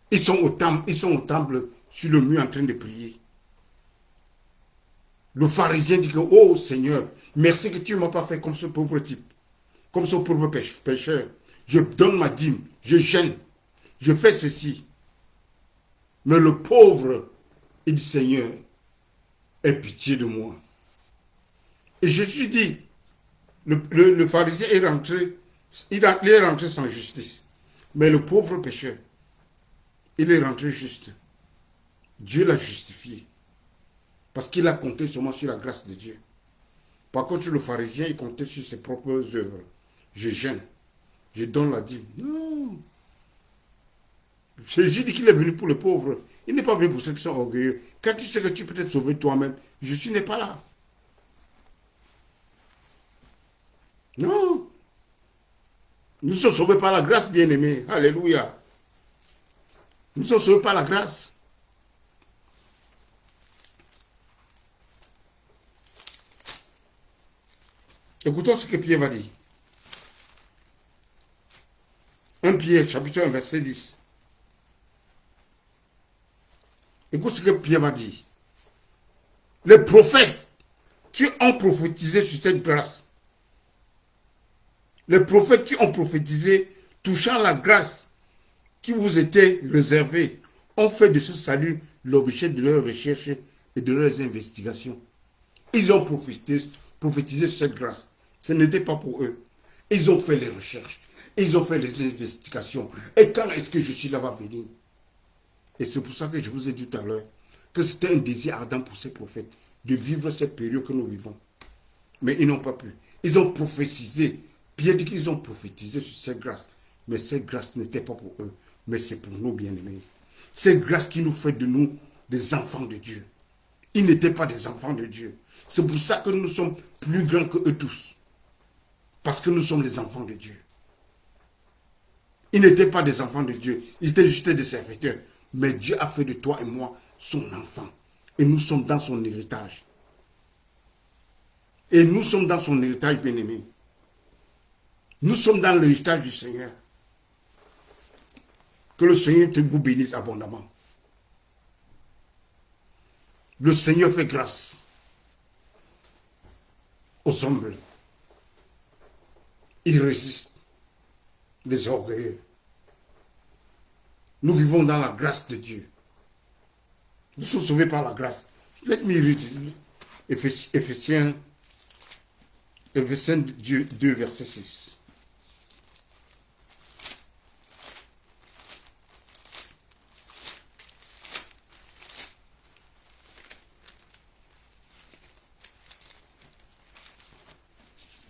Speaker 1: Ils sont au temple sur le mur en train de prier. Le pharisien dit que, oh Seigneur, merci que tu ne m'as pas fait comme ce pauvre type, comme ce pauvre pécheur. Je donne ma dîme, je gêne, je fais ceci. Mais le pauvre, il dit, Seigneur, aie pitié de moi. Et Jésus dit, le pharisien est rentré, il est rentré sans justice. Mais le pauvre pécheur, il est rentré juste. Dieu l'a justifié. Parce qu'il a compté seulement sur la grâce de Dieu. Par contre, le pharisien, il comptait sur ses propres œuvres. Je gêne. Je donne la dîme. Non. Jésus dit qu'il est venu pour les pauvres. Il n'est pas venu pour ceux qui sont orgueilleux. Quand tu sais que tu peux te sauver toi-même, Jésus n'est pas là. Non. Nous sommes sauvés par la grâce, bien-aimés. Alléluia. Nous sommes sauvés par la grâce. Écoutons ce que Pierre va dire. 1 Pierre, chapitre 1, verset 10. Écoute ce que Pierre va dire. Les prophètes qui ont prophétisé sur cette grâce, les prophètes qui ont prophétisé touchant la grâce qui vous était réservée, ont fait de ce salut l'objet de leurs recherches et de leurs investigations. Ils ont prophétisé sur cette grâce. Ce n'était pas pour eux. Ils ont fait les recherches. Ils ont fait les investigations. Et quand est-ce que je suis là-bas venir? Et c'est pour ça que je vous ai dit tout à l'heure que c'était un désir ardent pour ces prophètes de vivre cette période que nous vivons. Mais ils n'ont pas pu. Ils ont prophétisé. Pierre dit qu'ils ont prophétisé sur cette grâce. Mais cette grâce n'était pas pour eux. Mais c'est pour nous, bien-aimés. Cette grâce qui nous fait de nous des enfants de Dieu. Ils n'étaient pas des enfants de Dieu. C'est pour ça que nous sommes plus grands que eux tous. Parce que nous sommes les enfants de Dieu. Ils n'étaient pas des enfants de Dieu. Ils étaient juste des serviteurs. Mais Dieu a fait de toi et moi son enfant. Et nous sommes dans son héritage. Et nous sommes dans son héritage bien-aimé. Nous sommes dans l'héritage du Seigneur. Que le Seigneur te vous bénisse abondamment. Le Seigneur fait grâce aux humbles. Il résiste les orgueilleux. Nous vivons dans la grâce de Dieu. Nous sommes sauvés par la grâce. Let me read Éphésiens 2, verset 6.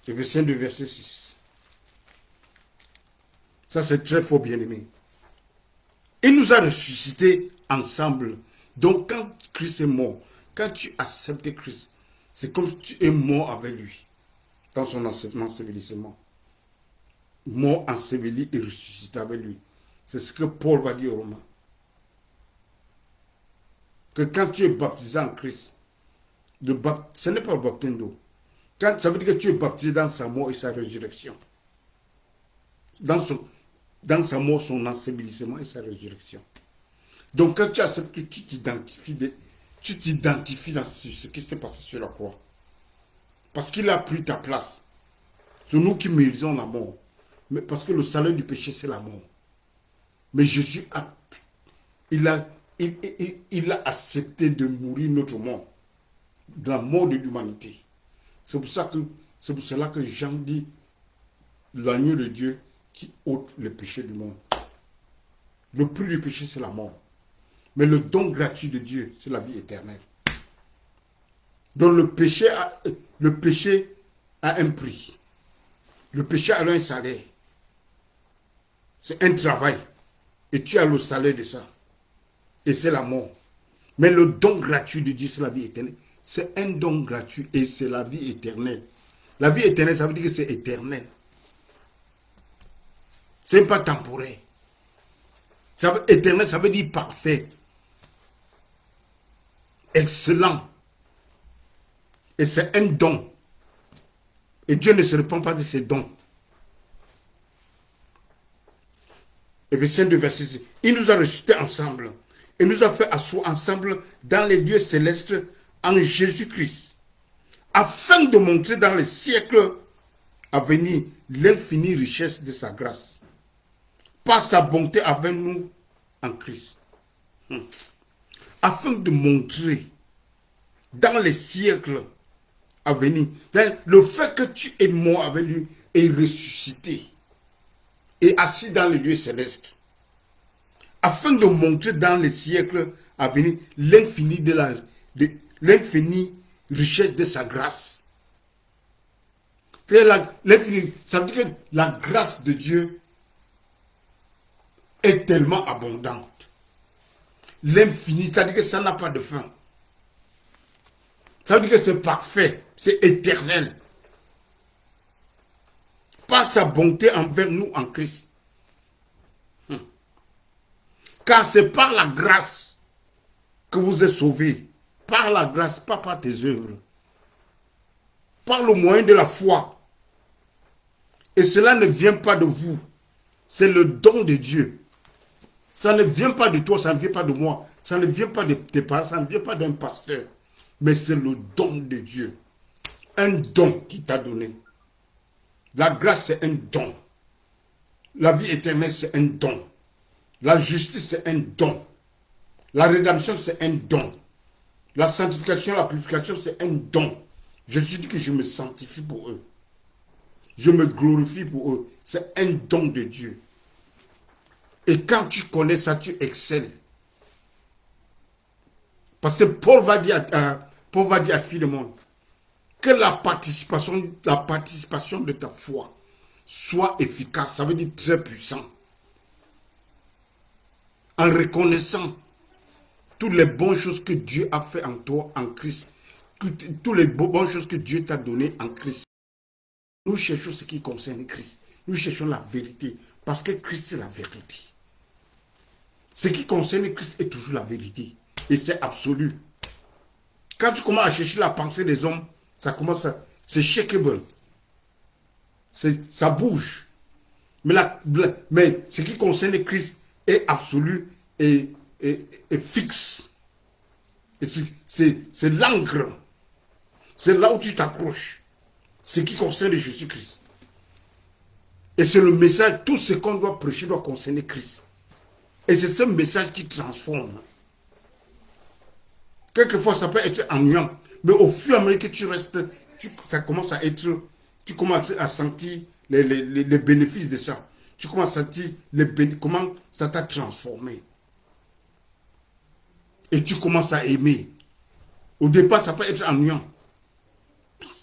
Speaker 1: Éphésiens 2, verset 6. Ça, c'est très fort, bien-aimé. Il nous a ressuscités ensemble. Donc, quand Christ est mort, quand tu acceptes Christ, c'est comme si tu es mort avec lui dans son ensevelissement. Mort, enseveli et ressuscité avec lui. C'est ce que Paul va dire aux Romains. Que quand tu es baptisé en Christ, ce n'est pas le baptême d'eau. Ça veut dire que tu es baptisé dans sa mort et sa résurrection. Dans sa mort, son ensevelissement et sa résurrection. Donc quand tu acceptes que tu t'identifies dans ce qui s'est passé sur la croix. Parce qu'il a pris ta place. C'est nous qui méritons la mort. Mais parce que le salaire du péché, c'est la mort. Mais Jésus il a accepté de mourir notre mort. De la mort de l'humanité. C'est pour cela que Jean dit l'agneau de Dieu qui ôte le péché du monde. Le prix du péché, c'est la mort. Mais le don gratuit de Dieu, c'est la vie éternelle. Donc le péché a un prix. Le péché a un salaire. C'est un travail. Et tu as le salaire de ça. et c'est la mort. Mais le don gratuit de Dieu, c'est la vie éternelle. C'est un don gratuit et c'est la vie éternelle. La vie éternelle, ça veut dire que c'est éternel. Ce n'est pas temporaire. Éternel, ça veut dire parfait. Excellent. Et c'est un don. Et Dieu ne se répand pas de ses dons. Éphésiens 2, verset 6. Il nous a ressuscités ensemble. Et nous a fait asseoir ensemble dans les lieux célestes en Jésus-Christ. Afin de montrer dans les siècles à venir l'infinie richesse de sa grâce. Par sa bonté avec nous en Christ. Afin de montrer dans les siècles à venir le fait que tu es mort avec lui et ressuscité et assis dans les lieux célestes. Afin de montrer dans les siècles à venir l'infini l'infinie richesse de sa grâce. L'infini, ça veut dire que la grâce de Dieu est tellement abondante. L'infini, ça veut dire que ça n'a pas de fin. Ça veut dire que c'est parfait, c'est éternel. Par sa bonté envers nous en Christ. Car c'est par la grâce que vous êtes sauvés. Par la grâce, pas par tes œuvres. Par le moyen de la foi. Et cela ne vient pas de vous. C'est le don de Dieu. Ça ne vient pas de toi, ça ne vient pas de moi. Ça ne vient pas de tes parents, ça ne vient pas d'un pasteur. Mais c'est le don de Dieu. Un don qui t'a donné. La grâce, c'est un don. La vie éternelle, c'est un don. La justice, c'est un don. La rédemption, c'est un don. La sanctification, la purification, c'est un don. Je suis dit que je me sanctifie pour eux. Je me glorifie pour eux. C'est un don de Dieu. Et quand tu connais ça, tu excelles. Parce que Paul va dire à Philémon que la participation de ta foi soit efficace. Ça veut dire très puissant. En reconnaissant toutes les bonnes choses que Dieu a fait en toi, en Christ. Toutes les bonnes choses que Dieu t'a données en Christ. Nous cherchons ce qui concerne Christ. Nous cherchons la vérité. Parce que Christ, c'est la vérité. Ce qui concerne Christ est toujours la vérité. Et c'est absolu. Quand tu commences à chercher la pensée des hommes, ça commence à... C'est shakeable. Ça bouge. Mais ce qui concerne Christ est absolu et fixe. Et c'est l'encre. C'est là où tu t'accroches. Ce qui concerne Jésus-Christ. Et c'est le message, tout ce qu'on doit prêcher doit concerner Christ. Et c'est ce message qui transforme. Quelquefois, ça peut être ennuyant. Mais au fur et à mesure que tu restes, ça commence à être... Tu commences à sentir les bénéfices de ça. Tu commences à sentir comment ça t'a transformé. Et tu commences à aimer. Au départ, ça peut être ennuyant.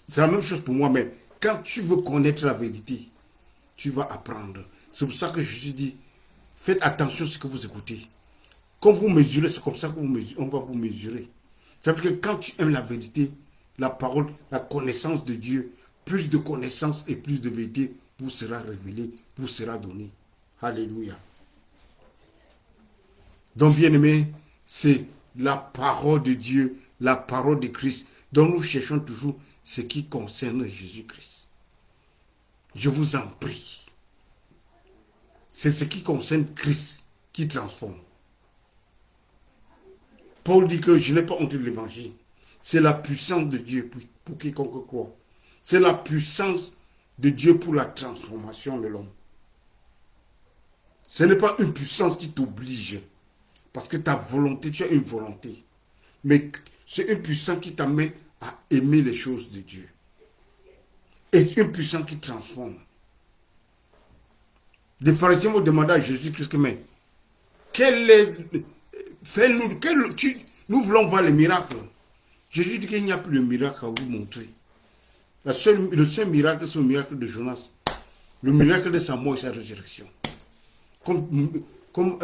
Speaker 1: C'est la même chose pour moi, mais quand tu veux connaître la vérité, tu vas apprendre. C'est pour ça que je dis, faites attention à ce que vous écoutez. Quand vous mesurez, c'est comme ça qu'on va vous mesurer. Ça veut dire que quand tu aimes la vérité, la parole, la connaissance de Dieu, plus de connaissance et plus de vérité vous sera révélée, vous sera donnée. Alléluia. Donc, bien-aimés, c'est la parole de Dieu, la parole de Christ, dont nous cherchons toujours ce qui concerne Jésus-Christ. Je vous en prie. C'est ce qui concerne Christ qui transforme. Paul dit que je n'ai pas honte de l'évangile. C'est la puissance de Dieu pour quiconque croit. C'est la puissance de Dieu pour la transformation de l'homme. Ce n'est pas une puissance qui t'oblige. Parce que ta volonté, tu as une volonté. Mais c'est une puissance qui t'amène à aimer les choses de Dieu. Et une puissance qui transforme. Les pharisiens vont demander à Jésus-Christ, mais nous voulons voir les miracles. Jésus dit qu'il n'y a plus de miracle à vous montrer. Le seul miracle, c'est le miracle de Jonas. Le miracle de sa mort et sa résurrection. Comme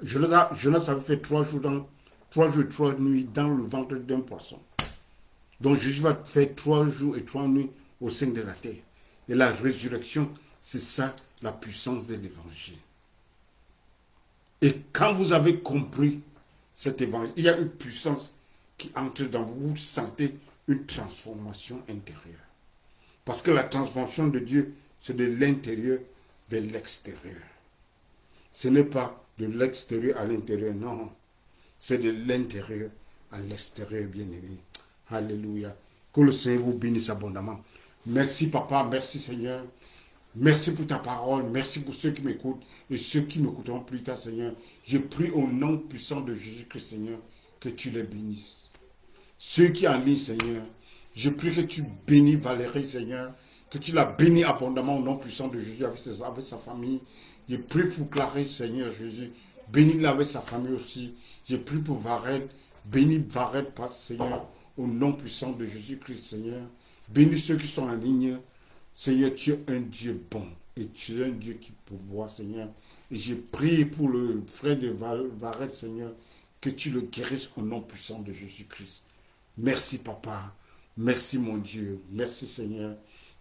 Speaker 1: Jonas avait fait 3 jours et 3 nuits dans le ventre d'un poisson. Donc Jésus va faire 3 jours et 3 nuits au sein de la terre. Et la résurrection, c'est ça la puissance de l'évangile. Et quand vous avez compris cet évangile, il y a une puissance qui entre dans vous. Vous sentez une transformation intérieure. Parce que la transformation de Dieu, c'est de l'intérieur vers l'extérieur. Ce n'est pas de l'extérieur à l'intérieur, non. C'est de l'intérieur à l'extérieur, bien-aimé. Alléluia. Que le Seigneur vous bénisse abondamment. Merci, Papa. Merci, Seigneur. Merci pour ta parole. Merci pour ceux qui m'écoutent et ceux qui m'écouteront plus tard, Seigneur. Je prie au nom puissant de Jésus-Christ, Seigneur, que tu les bénisses. Ceux qui en ligne, Seigneur, je prie que tu bénis Valérie, Seigneur, que tu la bénis abondamment au nom puissant de Jésus avec sa famille. Je prie pour Clarisse, Seigneur Jésus. Bénis-la avec sa famille aussi. Je prie pour Varel. Bénis Varel, Seigneur, au nom puissant de Jésus-Christ, Seigneur. Bénis ceux qui sont en ligne. Seigneur, tu es un Dieu bon et tu es un Dieu qui pourvoit, Seigneur. Et je prie pour le frère de Varel, Seigneur, que tu le guérisses au nom puissant de Jésus-Christ. Merci, Papa. Merci, mon Dieu. Merci, Seigneur.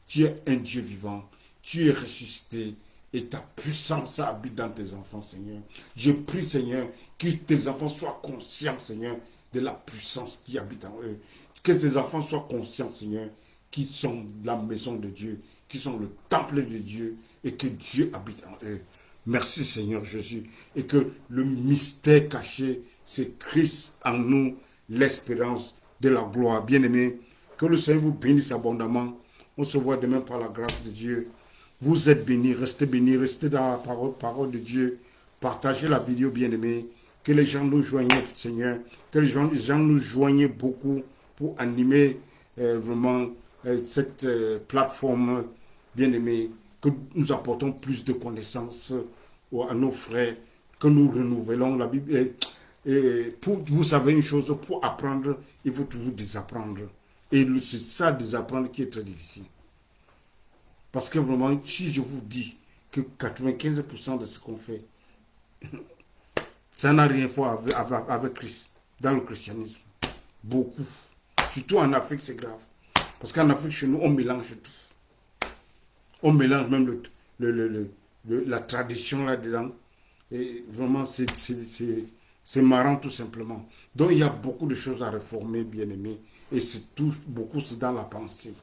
Speaker 1: Tu es un Dieu vivant. Tu es ressuscité. Et ta puissance habite dans tes enfants, Seigneur. Je prie, Seigneur, que tes enfants soient conscients, Seigneur, de la puissance qui habite en eux. Que tes enfants soient conscients, Seigneur, qui sont la maison de Dieu, qui sont le temple de Dieu, et que Dieu habite en eux. Merci, Seigneur Jésus. Et que le mystère caché, c'est Christ en nous, l'espérance de la gloire. Bien-aimés, que le Seigneur vous bénisse abondamment. On se voit demain par la grâce de Dieu. Vous êtes bénis, restez dans la parole de Dieu. Partagez la vidéo, bien-aimés. Que les gens nous joignent, Seigneur. Que les gens nous joignent beaucoup pour animer vraiment cette plateforme, bien-aimée. Que nous apportons plus de connaissances à nos frères. Que nous renouvelons la Bible. Et vous savez une chose, pour apprendre, il faut toujours désapprendre. Et c'est ça, désapprendre, qui est très difficile. Parce que vraiment, si je vous dis que 95% de ce qu'on fait, ça n'a rien à voir avec Christ, dans le christianisme. Beaucoup. Surtout en Afrique, c'est grave. Parce qu'en Afrique, chez nous, on mélange tout. On mélange même la tradition là-dedans. Et vraiment, c'est marrant tout simplement. Donc, il y a beaucoup de choses à réformer, bien aimé. Et beaucoup, c'est dans la pensée.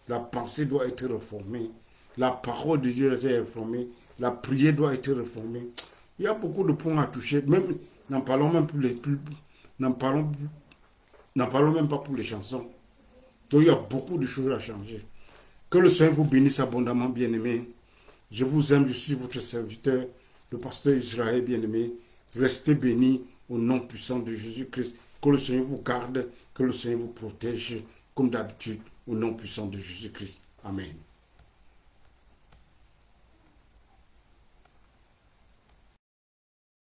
Speaker 1: La pensée doit être réformée. La parole de Dieu doit être réformée. La prière doit être réformée. Il y a beaucoup de points à toucher. Même, n'en parlons même pas pour les chansons. Donc il y a beaucoup de choses à changer. Que le Seigneur vous bénisse abondamment, bien-aimés. Je vous aime, je suis votre serviteur, le pasteur Israël, bien-aimé. Restez bénis au nom puissant de Jésus-Christ. Que le Seigneur vous garde, que le Seigneur vous protège, comme d'habitude, au nom puissant de Jésus-Christ. Amen.